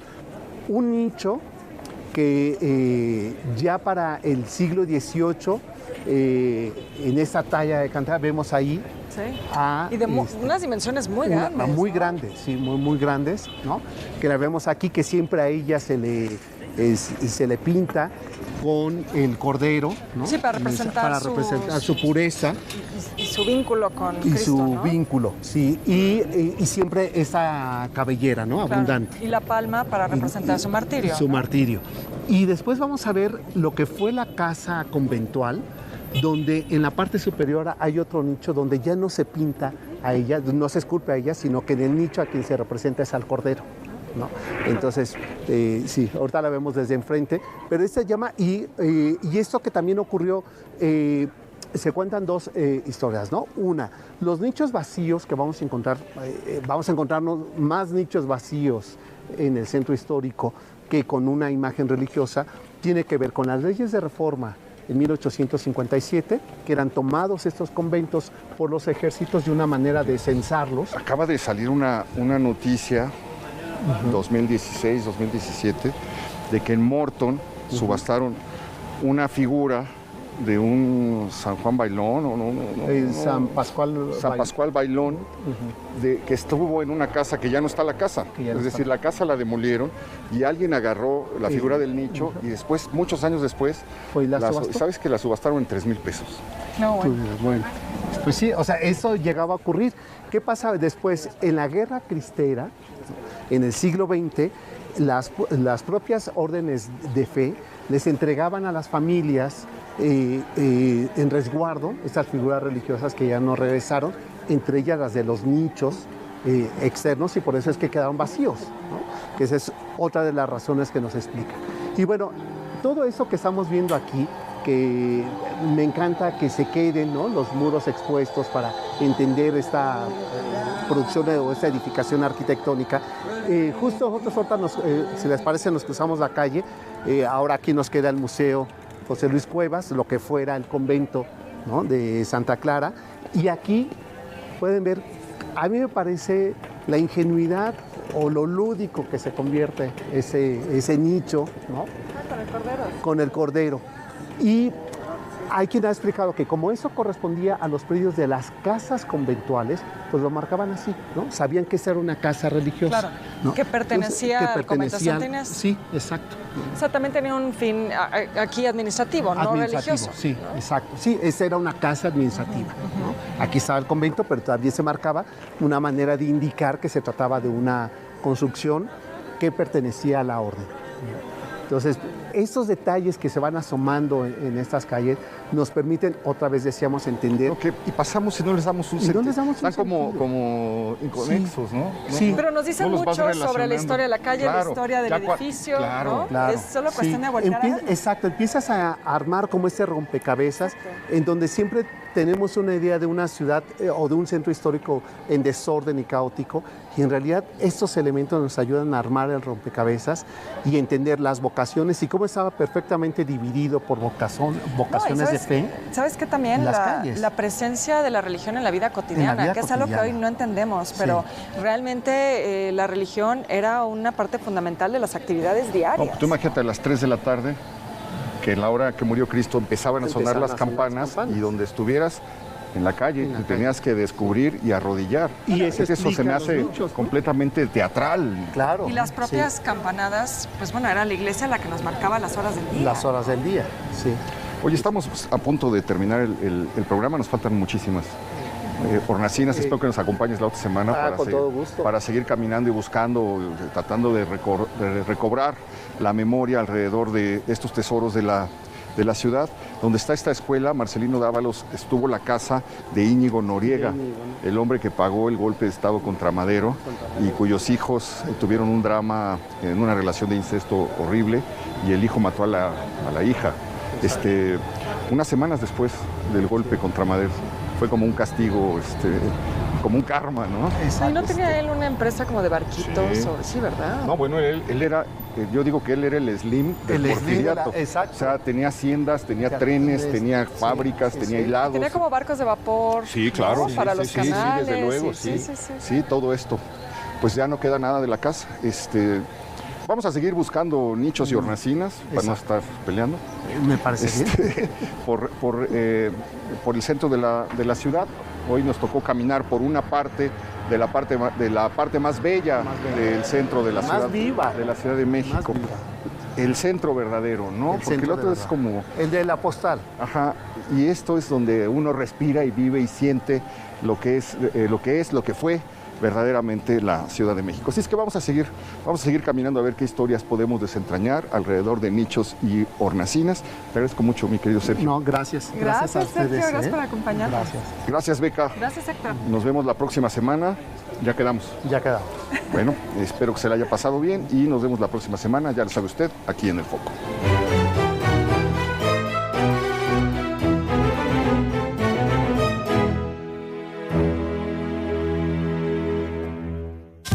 un nicho que ya para el siglo XVIII, en esta talla de cantera, vemos ahí y de unas dimensiones muy grandes. Muy grandes, sí, muy grandes, ¿no? Que la vemos aquí, que siempre a ella se le pinta con el cordero, ¿no? Sí, para representar su pureza. Y su vínculo con Cristo, y su ¿no? vínculo, sí. Y siempre esa cabellera, ¿no? Claro. Abundante. Y la palma para representar su martirio. Su martirio. Y después vamos a ver lo que fue la casa conventual, donde en la parte superior hay otro nicho donde ya no se pinta a ella, no se esculpe a ella, sino que en el nicho a quien se representa es al cordero, ¿no? Entonces, sí, ahorita la vemos desde enfrente, pero esta llama, y esto que también ocurrió, se cuentan dos historias, ¿no? Una, los nichos vacíos que vamos a encontrarnos más nichos vacíos en el centro histórico que con una imagen religiosa, tiene que ver con las leyes de reforma en 1857, que eran tomados estos conventos por los ejércitos de una manera de censarlos. Acaba de salir una noticia, 2016, 2017, de que en Morton subastaron una figura de un San Juan Bailón, San Pascual Bailón, que estuvo en una casa que ya no está la casa. Es decir, la casa la demolieron y alguien agarró la figura del nicho y después, muchos años después, ¿sabes que la subastaron en 3,000 pesos? No, bueno. Pues sí, o sea, eso llegaba a ocurrir. ¿Qué pasa después? En la Guerra Cristera, en el siglo XX, las propias órdenes de fe les entregaban a las familias en resguardo estas figuras religiosas que ya no regresaron, entre ellas las de los nichos externos, y por eso es que quedaron vacíos, ¿no? Que esa es otra de las razones que nos explica. Y bueno, todo eso que estamos viendo aquí, que me encanta que se queden, ¿no?, los muros expuestos para entender esta producción o esta edificación arquitectónica. Justo nosotros ahorita, si les parece, nos cruzamos la calle. Ahora aquí nos queda el Museo José Luis Cuevas, lo que fuera el convento, ¿no?, de Santa Clara. Y aquí pueden ver, a mí me parece la ingenuidad o lo lúdico que se convierte ese nicho, ¿no?, con el cordero. Con el cordero. Y hay quien ha explicado que como eso correspondía a los predios de las casas conventuales, pues lo marcaban así, ¿no? Sabían que esa era una casa religiosa. Claro, ¿no? que pertenecía al convento. Sí, exacto. O sea, también tenía un fin aquí administrativo, no religioso. Sí, ¿no? exacto. Sí, esa era una casa administrativa, ¿no? Aquí estaba el convento, pero también se marcaba una manera de indicar que se trataba de una construcción que pertenecía a la orden. Entonces, estos detalles que se van asomando en estas calles nos permiten, otra vez decíamos, entender. Okay. Y pasamos y no les damos un sentido. Están como inconexos, sí. ¿no? Sí. Pero nos dicen mucho sobre la historia de la calle, la historia del edificio, claro, ¿no? Claro. Es solo cuestión de voltear a ver. Exacto, empiezas a armar como este rompecabezas, en donde siempre tenemos una idea de una ciudad o de un centro histórico en desorden y caótico, y en realidad estos elementos nos ayudan a armar el rompecabezas y entender las vocaciones y cómo estaba perfectamente dividido por vocaciones de fe. ¿Sabes qué también? La presencia de la religión en la vida cotidiana, que es algo que hoy no entendemos, pero realmente la religión era una parte fundamental de las actividades diarias. Tú imagínate a las 3 de la tarde, que en la hora que murió Cristo empezaban a sonar las campanas, y donde estuvieras en la calle te tenías que descubrir y arrodillar. Y eso se me hace completamente teatral. Claro. Y las propias campanadas, pues bueno, era la iglesia la que nos marcaba las horas del día. Las horas del día, sí. Oye, estamos a punto de terminar el programa, nos faltan muchísimas hornacinas. Espero que nos acompañes la otra semana para seguir caminando y buscando, tratando de recobrar la memoria alrededor de estos tesoros de la ciudad. Donde está esta escuela, Marcelino Dávalos, estuvo la casa de Íñigo Noriega, el hombre que pagó el golpe de Estado contra Madero y cuyos hijos tuvieron un drama en una relación de incesto horrible, y el hijo mató a la hija. Unas semanas después del golpe contra Madero. Fue como un castigo, como un karma, ¿no? Exacto. ¿Y no tenía él una empresa como de barquitos? Sí, ¿verdad? No, bueno, él era, yo digo que él era el Slim del Porfiriato. Exacto. O sea, tenía haciendas, tenía trenes, tenía fábricas, tenía hilados. Tenía como barcos de vapor. Sí, claro. ¿no? Para los canales. Sí, desde luego, sí, todo esto. Pues ya no queda nada de la casa. Vamos a seguir buscando nichos y hornacinas para no estar peleando. Me parece bien. Por el centro de la ciudad. Hoy nos tocó caminar por una parte de la parte más bella del centro de la ciudad. Más viva. De la Ciudad de México. El centro verdadero, ¿no? Porque el otro es como... El de la postal. Ajá. Y esto es donde uno respira y vive y siente lo que fue verdaderamente la Ciudad de México. Así es que vamos a seguir caminando a ver qué historias podemos desentrañar alrededor de nichos y hornacinas. Te agradezco mucho, mi querido Sergio. No, gracias. Gracias a ustedes. Sergio, gracias por acompañarnos. Gracias, Beca. Gracias, Héctor. Nos vemos la próxima semana. Ya quedamos. Ya quedamos. Bueno, espero que se la haya pasado bien y nos vemos la próxima semana, ya lo sabe usted, aquí en El Foco.